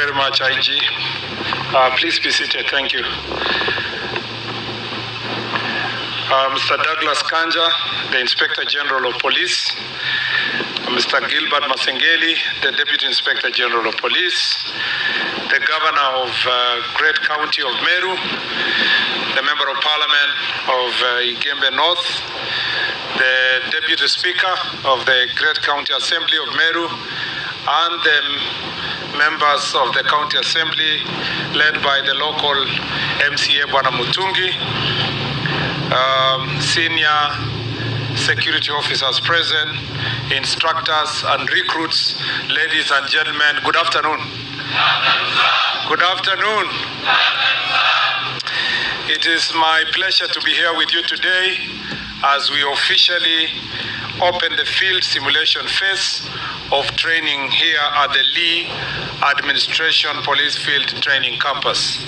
very much, IG. Please be seated. Thank you. Mr. Douglas Kanja, the Inspector General of Police. Mr. Gilbert Masengeli, the Deputy Inspector General of Police. The Governor of Great County of Meru. The Member of Parliament of Igembe North. The Deputy Speaker of the Great County Assembly of Meru. And the members of the County Assembly led by the local MCA Bwana Mutungi. Senior security officers present, instructors and recruits, ladies and gentlemen, good afternoon. Good afternoon. It is my pleasure to be here with you today as we officially open the field simulation phase of training here at the Lee Administration Police Field Training Campus.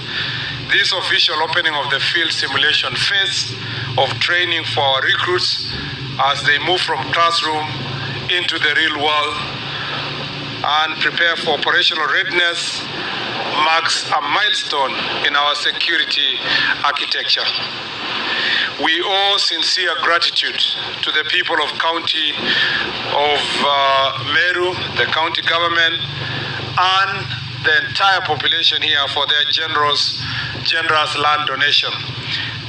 This official opening of the field simulation phase of training for our recruits as they move from classroom into the real world and prepare for operational readiness marks a milestone in our security architecture. We owe sincere gratitude to the people of County of Meru, the county government, and the entire population here for their generous land donation.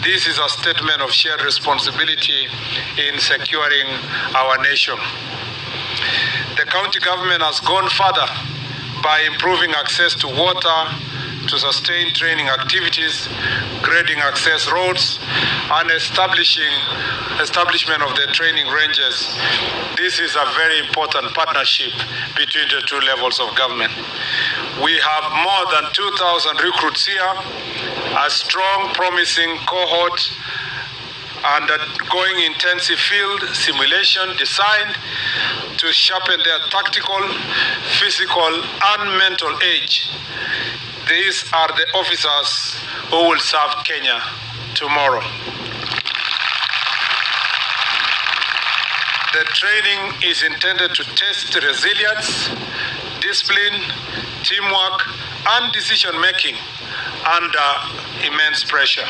This is a statement of shared responsibility in securing our nation. The county government has gone further by improving access to water, to sustain training activities, grading access roads, and establishment of the training ranges. This is a very important partnership between the two levels of government. We have more than 2,000 recruits here, a strong, promising cohort undergoing intensive field simulation designed to sharpen their tactical, physical, and mental edge. These are the officers who will serve Kenya tomorrow. The training is intended to test resilience, discipline, teamwork, and decision-making under immense pressure.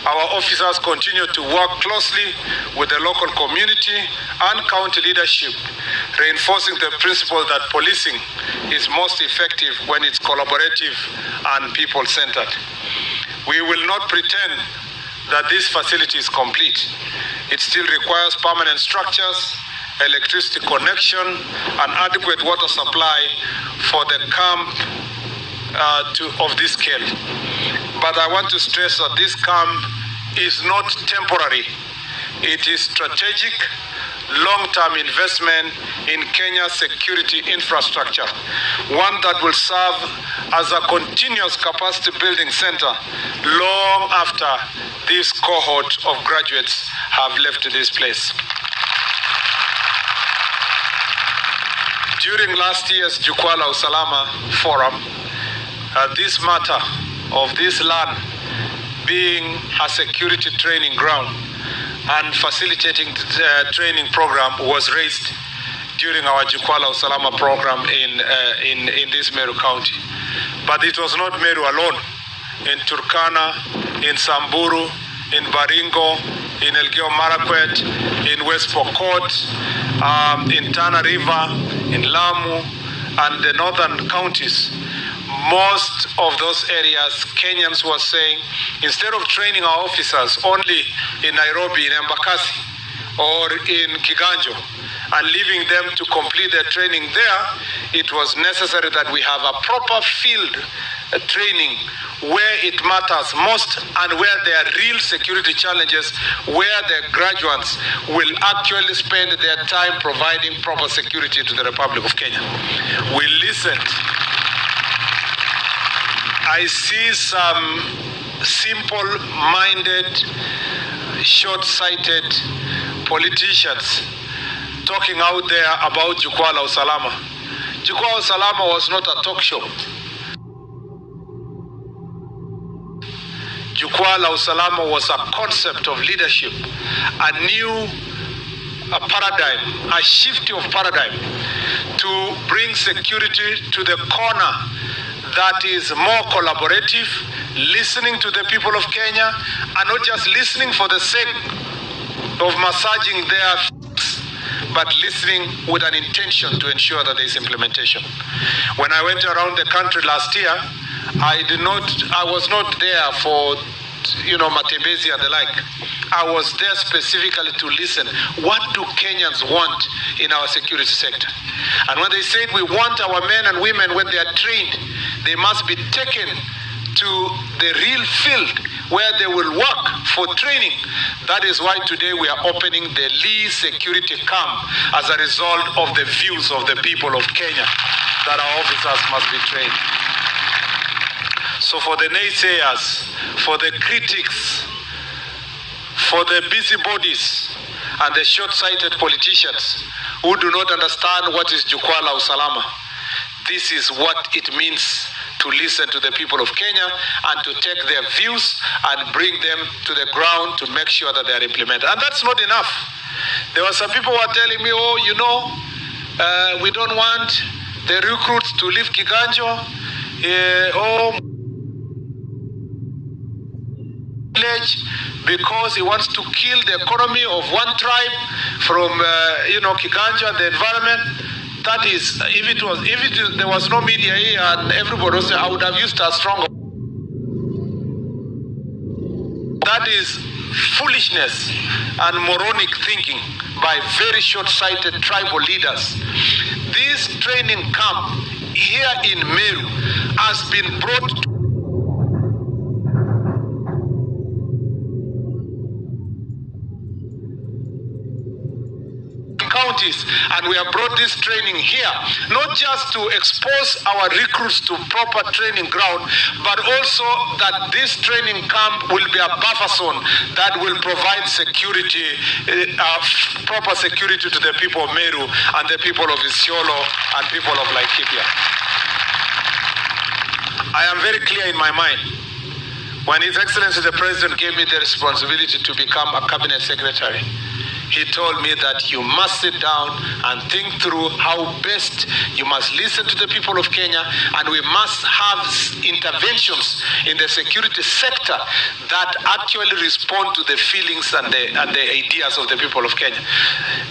Our officers continue to work closely with the local community and county leadership, reinforcing the principle that policing is most effective when it's collaborative and people-centered. We will not pretend that this facility is complete. It still requires permanent structures, electricity connection, and adequate water supply for the camp of this scale. But I want to stress that this camp is not temporary. It is strategic, long-term investment in Kenya's security infrastructure, one that will serve as a continuous capacity building center long after this cohort of graduates have left this place. During last year's Jukwaa la Usalama Forum, this matter of this land being a security training ground and facilitating the training program was raised during our Jukwaa la Usalama program in this Meru County. But it was not Meru alone. In Turkana, in Samburu, in Baringo, in Elgeyo Marakwet, in West Pokot, in Tana River, in Lamu, and the northern counties. Most of those areas, Kenyans were saying, instead of training our officers only in Nairobi, in Embakasi, or in Kiganjo, and leaving them to complete their training there, it was necessary that we have a proper field training where it matters most and where there are real security challenges, where the graduates will actually spend their time providing proper security to the Republic of Kenya. We listened. I see some simple-minded, short-sighted politicians talking out there about Jukwaa la Usalama. Jukwaa la Usalama was not a talk show. Jukwaa la Usalama was a concept of leadership, a new paradigm, a shift of paradigm to bring security to the corner that is more collaborative, listening to the people of Kenya, and not just listening for the sake of massaging their feelings, but listening with an intention to ensure that there is implementation. When I went around the country last year, I was not there for, Matembezi and the like. I was there specifically to listen. What do Kenyans want in our security sector? And when they said we want our men and women, when they are trained, they must be taken to the real field where they will work for training. That is why today we are opening the Lee Security Camp as a result of the views of the people of Kenya that our officers must be trained. So for the naysayers, for the critics, for the busybodies and the short-sighted politicians who do not understand what is Jukwaa la Usalama, this is what it means to listen to the people of Kenya and to take their views and bring them to the ground to make sure that they are implemented. And that's not enough. There were some people who were telling me, we don't want the recruits to leave Kiganjo, because he wants to kill the economy of one tribe from Kiganjo and the environment. That is, if there was no media here and everybody was, I would have used a stronger. That is foolishness and moronic thinking by very short-sighted tribal leaders. This training camp here in Meru has been brought to counties, and we have brought this training here, not just to expose our recruits to proper training ground, but also that this training camp will be a buffer zone that will provide security, proper security to the people of Meru and the people of Isiolo and people of Laikipia. I am very clear in my mind. When His Excellency the President gave me the responsibility to become a cabinet secretary, he told me that you must sit down and think through how best you must listen to the people of Kenya, and we must have interventions in the security sector that actually respond to the feelings and the ideas of the people of Kenya.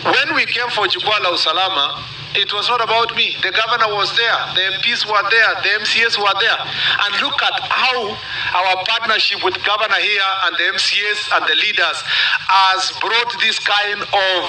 When we came for Jukwaa la Usalama, it was not about me. The governor was there, the MPs were there, the MCAs were there. And look at how our partnership with governor here and the MCAs and the leaders has brought this kind of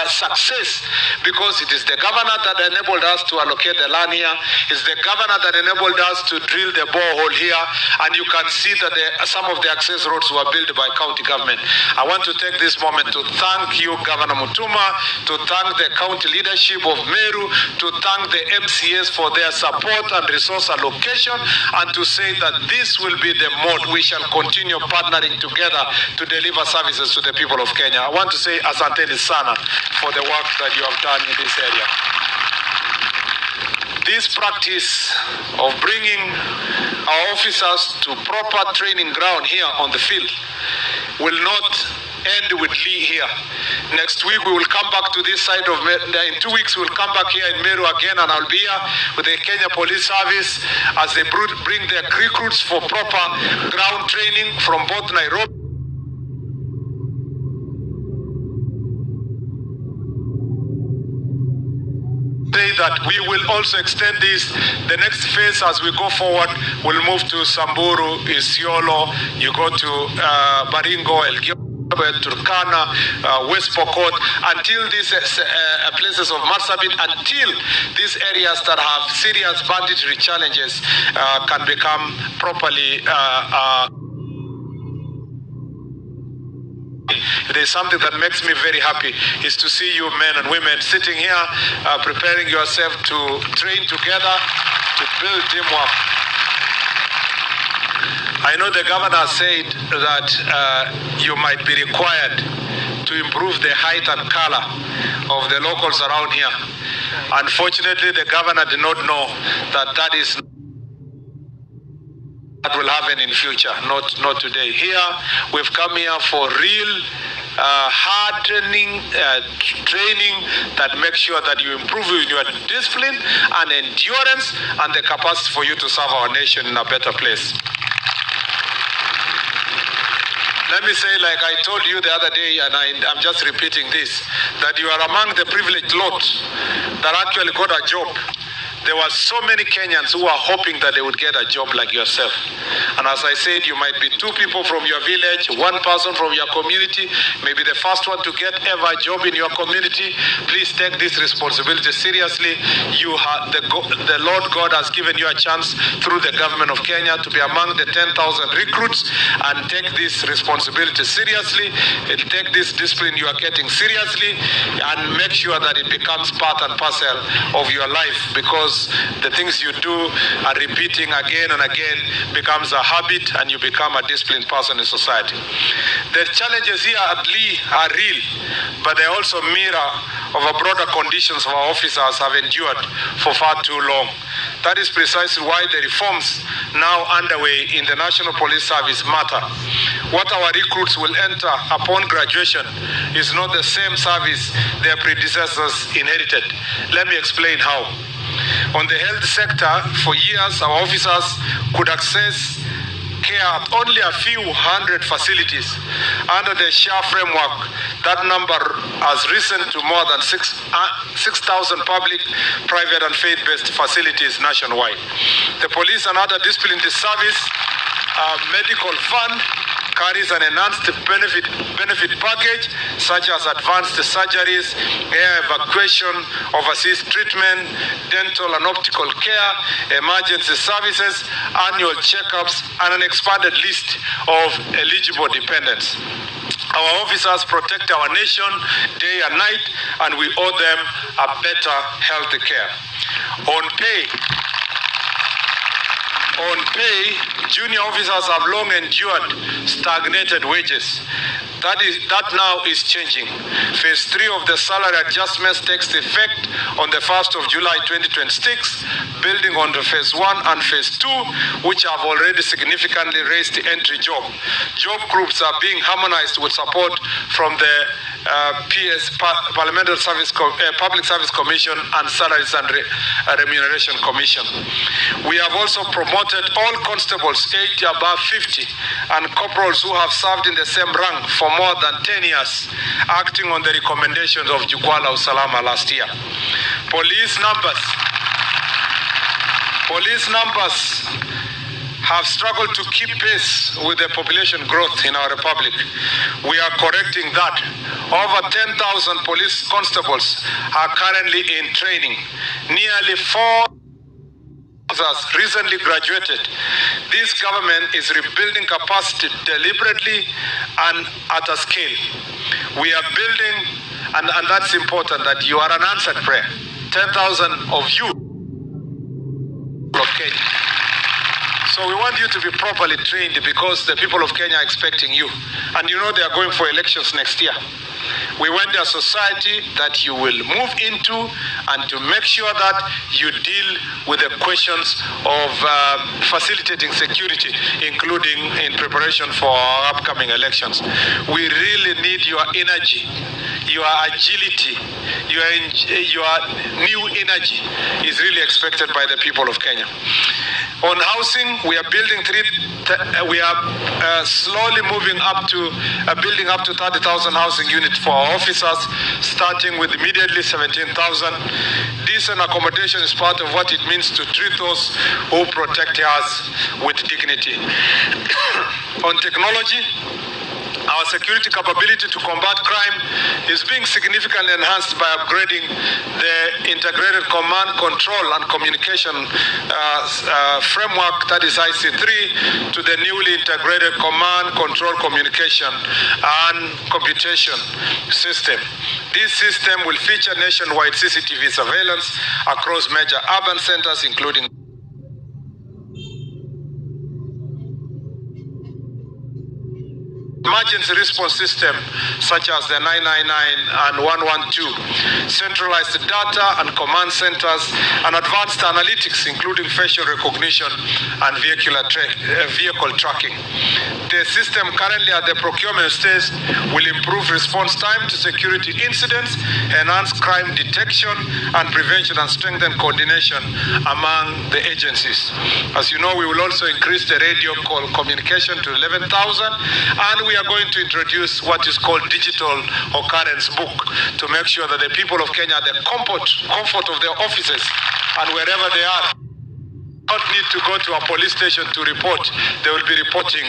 success, because it is the governor that enabled us to allocate the land here. It's the governor that enabled us to drill the borehole here. And you can see that some of the access roads were built by county government. I want to take this moment to thank you, Governor Mutuma, to thank the county leadership of Meru, to thank the MCAs for their support and resource allocation, and to say that this will be the mode we shall continue partnering together to deliver services to the people of Kenya. I want to say asanteni sana for the work that you have done in this area. This practice of bringing our officers to proper training ground here on the field will not end with Lee here. Next week we will come back to this side of Meru. In 2 weeks we will come back here in Meru again, and I'll be here with the Kenya Police Service as they bring their recruits for proper ground training from both Nairobi that we will also extend this. The next phase as we go forward will move to Samburu, Isiolo, you go to Baringo, Elgeyo, Turkana, West Pokot, until these places of Marsabit, until these areas that have serious banditry challenges can become properly There's something that makes me very happy is to see you men and women sitting here preparing yourself to train together, to build teamwork. I know the governor said that you might be required to improve the height and color of the locals around here. Unfortunately, the governor did not know that that will happen in future, not today. Here, we've come here for real hardening training that makes sure that you improve in your discipline and endurance and the capacity for you to serve our nation in a better place. Let me say, like I told you the other day, and I'm just repeating this, that you are among the privileged lot that actually got a job. There were so many Kenyans who were hoping that they would get a job like yourself. And as I said, you might be 2 people from your village, 1 person from your community, maybe the first one to get ever a job in your community. Please take this responsibility seriously. The Lord God has given you a chance through the government of Kenya to be among the 10,000 recruits, and take this responsibility seriously. Take this discipline you are getting seriously, and make sure that it becomes part and parcel of your life, because the things you do are repeating again and again becomes a habit, and you become a disciplined person in society. The challenges here at Lee are real, but they also mirror of a broader conditions our officers have endured for far too long. That is precisely why the reforms now underway in the National Police Service matter. What our recruits will enter upon graduation is not the same service their predecessors inherited. Let me explain how. On the health sector, for years, our officers could access care at only a few hundred facilities. Under the SHA framework, that number has risen to more than 6,000 public, private and faith-based facilities nationwide. The police and other disciplinary service medical fund carries an enhanced benefit package, such as advanced surgeries, air evacuation, overseas treatment, dental and optical care, emergency services, annual checkups, and an expanded list of eligible dependents. Our officers protect our nation day and night, and we owe them a better health care. On pay, junior officers have long endured stagnated wages. That now is changing. Phase 3 of the salary adjustments takes effect on the 1st of July 2026, building on the Phase 1 and Phase 2, which have already significantly raised the entry job. Job groups are being harmonized with support from the Parliamentary Public Service Commission and Salaries and Remuneration Commission. We have also promoted all constables aged above 50 and corporals who have served in the same rank for more than 10 years, acting on the recommendations of Jukwaa Usalama last year. Police numbers have struggled to keep pace with the population growth in our republic. We are correcting that. Over 10,000 police constables are currently in training. Nearly 4 officers recently graduated. This government is rebuilding capacity deliberately and at a scale. We are building, and that's important, that you are an answered prayer. 10,000 of you of Kenya. So we want you to be properly trained, because the people of Kenya are expecting you. And you know they are going for elections next year. We want a society that you will move into, and to make sure that you deal with the questions of facilitating security, including in preparation for our upcoming elections. We really need your energy, your agility, your new energy is really expected by the people of Kenya. On housing, we are building slowly moving up to building up to 30,000 housing units for our officers, starting with immediately 17,000. Decent accommodation is part of what it means to treat those who protect us with dignity. On technology, our security capability to combat crime is being significantly enhanced by upgrading the integrated command, control, and communication framework, that is IC3, to the newly integrated command, control, communication, and computation system. This system will feature nationwide CCTV surveillance across major urban centers, including emergency response system such as the 999 and 112, centralized data and command centers, and advanced analytics including facial recognition and vehicle tracking. the system currently at the procurement stage will improve response time to security incidents, enhance crime detection and prevention, and strengthen coordination among the agencies. As you know, we will also increase the radio call communication to 11,000, and we are going to introduce what is called digital occurrence book to make sure that the people of Kenya, the comfort of their offices and wherever they are, not need to go to a police station to report. They will be reporting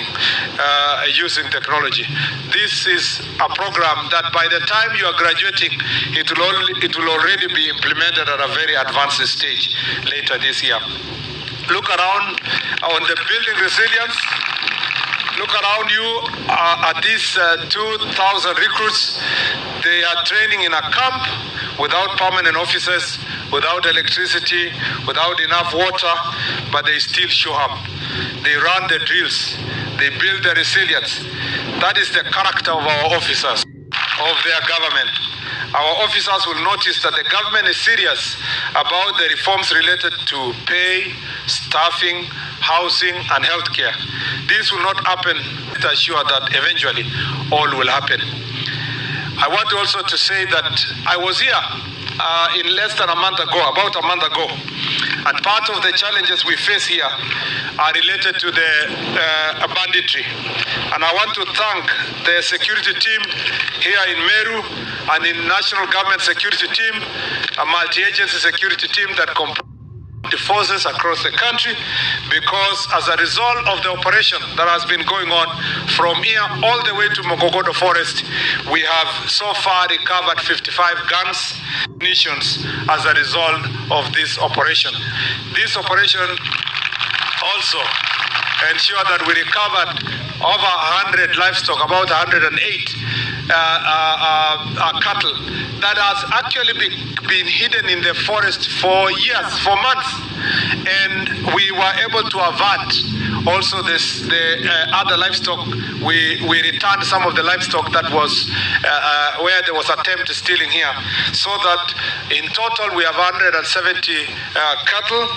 using technology. This is a program that by the time you are graduating, it will already be implemented at a very advanced stage later this year. Look around on the building resilience. Look around you at these 2,000 recruits. They are training in a camp without permanent officers, without electricity, without enough water, but they still show up. They run the drills. They build the resilience. That is the character of our officers, of their government. Our officers will notice that the government is serious about the reforms related to pay, staffing, housing, and healthcare. This will not happen to assure that eventually all will happen. I want also to say that I was here in less than about a month ago, and part of the challenges we face here are related to the banditry. And I want to thank the security team here in Meru and in National Government Security Team, a multi-agency security team that the forces across the country, because as a result of the operation that has been going on from here all the way to Murkomen Forest, we have so far recovered 55 guns, munitions as a result of this operation. This operation also ensured that we recovered over 100 livestock, about 108 cattle that has actually been hidden in the forest for years, for months, and we were able to avert also the other livestock. We returned some of the livestock that was where there was attempt stealing here, so that in total we have 170 cattle,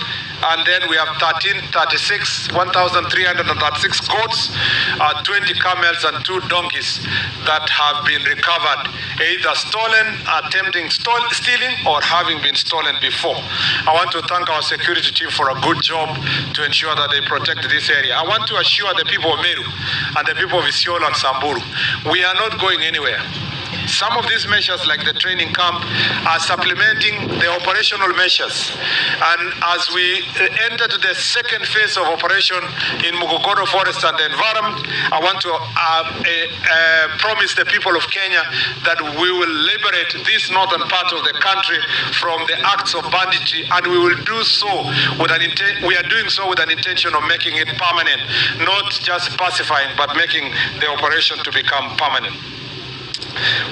and then we have 1,336 goats, 20 camels and 2 donkeys that have been recovered, either stolen, attempting stealing, or having been stolen before. I want to thank our security team for a good job to ensure that they protect this area. I want to assure the people of Meru and the people of Isiolo and Samburu, we are not going anywhere. Some of these measures, like the training camp, are supplementing the operational measures. And as we enter to the second phase of operation in Murkomen Forest and the environment, I want to promise the people of Kenya that we will liberate this northern part of the country from the acts of banditry, and we will do so with we are doing so with an intention of making it permanent, not just pacifying, but making the operation to become permanent.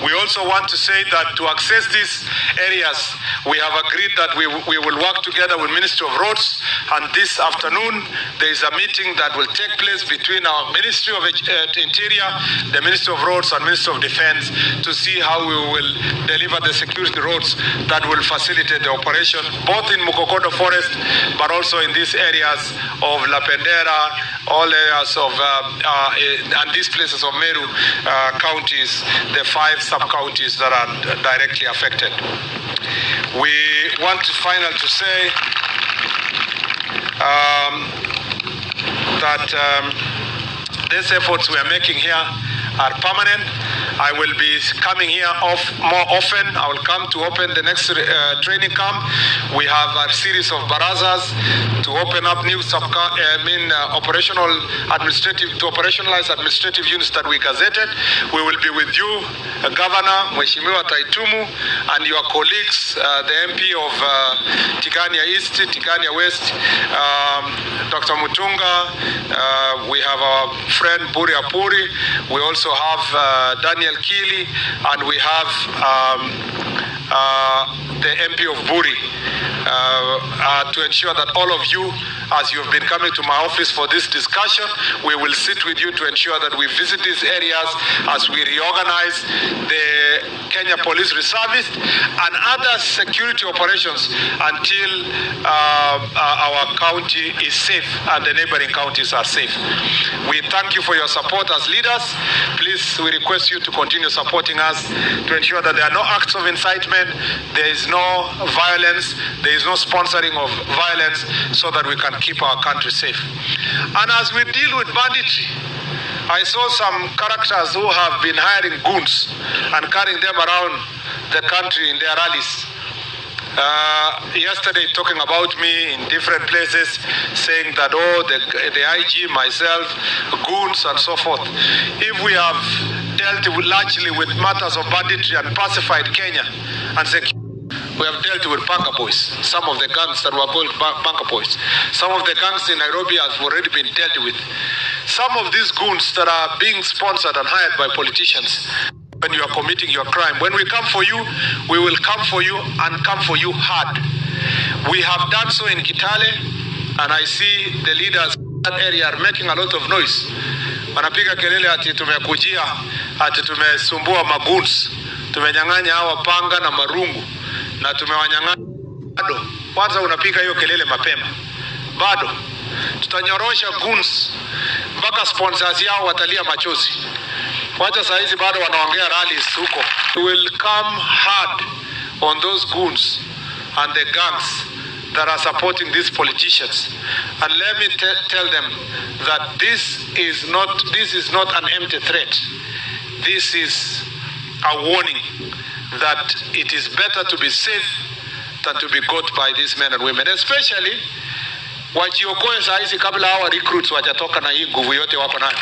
We also want to say that to access these areas, we have agreed that we will work together with Ministry of Roads, and this afternoon there is a meeting that will take place between our Ministry of Interior, the Ministry of Roads and Ministry of Defense to see how we will deliver the security roads that will facilitate the operation, both in Murkomen Forest, but also in these areas of Lapendera, all areas of, and these places of Meru counties, the 5 sub-counties that are directly affected. We want to finally to say that these efforts we are making here are permanent. I will be coming here more often. I will come to open the next training camp. We have a series of barazas to open up new operationalize administrative units that we gazetted. We will be with you, Governor Mheshimiwa Taitumu, and your colleagues, the MP of Tigania East, Tigania West, Dr. Mutunga. We have our friend Buri Apuri. We also have Daniel Kili, and we have the MP of Buri, to ensure that all of you, as you have been coming to my office for this discussion, we will sit with you to ensure that we visit these areas as we reorganize the Kenya Police Reservice and other security operations until our county is safe and the neighboring counties are safe. We thank you for your support as leaders. Please, we request you to continue supporting us to ensure that there are no acts of incitement, there is no violence, there is no sponsoring of violence, so that we can keep our country safe. And as we deal with banditry, I saw some characters who have been hiring goons and carrying them around the country in their rallies. Yesterday talking about me in different places, saying that, oh, the IG, myself, goons and so forth. If we have dealt largely with matters of banditry and pacified Kenya and security, we have dealt with bunker boys, some of the gangs that were called bunker boys. Some of the gangs in Nairobi have already been dealt with. Some of these goons that are being sponsored and hired by politicians, when you are committing your crime, when we come for you, we will come for you and come for you hard. We have done so in Kitale, and I see the leaders in that area are making a lot of noise. Wanapiga kelele ati tumekujia, ati tumesumbua magoons, tumenyang'anya hawa panga na marungu, na tumewanyang'anya. Bado kwanza unapiga hiyo kelele mapema. Bado tutanyorosha goons mpaka sponsors yao watalia machozi. Wacha saa hizi bado wanaongea rallies huko. We will come hard on those goons and the gangs that are supporting these politicians. And let me tell them that this is not an empty threat. This is a warning that it is better to be safe than to be got by these men and women, especially wajiokoe saa hizi kabla hawa recruits wajatoka na hii nguvu yote wako nayo.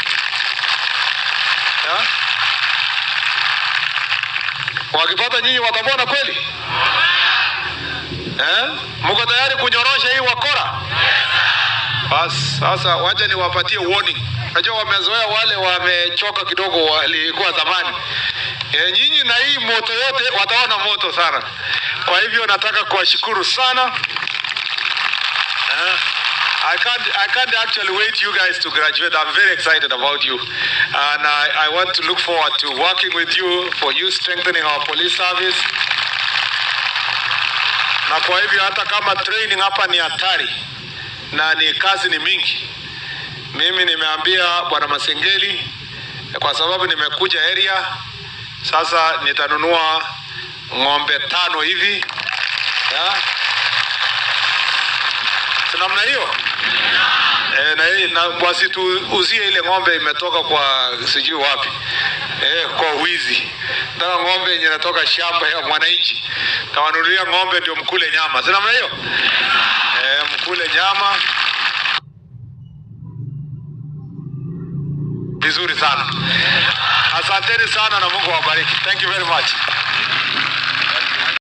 Wakipata nyinyi watabona kweli? Mko tayari kunyorosha hii wakora? Bas, sasa wacha niwapatie warning. Najua wamezoea wale wamechoka kidogo walikuwa zamani. Nyinyi na hii moto yote wataona moto sana. Kwa hivyo nataka kuwashukuru sana. I can't actually wait you guys to graduate. I'm very excited about you. And I want to look forward to working with you for you strengthening our police service. Na kwa hivyo hata kama training hapa ni hatari na ni kazi ni mingi, mimi nimeambia Bwana Masengeli, kwa sababu nimekuja area, sasa nitanunua ng'ombe 5 hivi. Namna hiyo. Na wasituuzie ile ng'ombe imetoka kwa sijui wapi. Kwa wizi. Ndio ng'ombe yenye inatoka shamba ya mwananchi. Tawanunulia ng'ombe ndio mkule nyama. Si namna hiyo? Mkule nyama. Vizuri sana. Asanteni sana na Mungu awabariki. Thank you very much.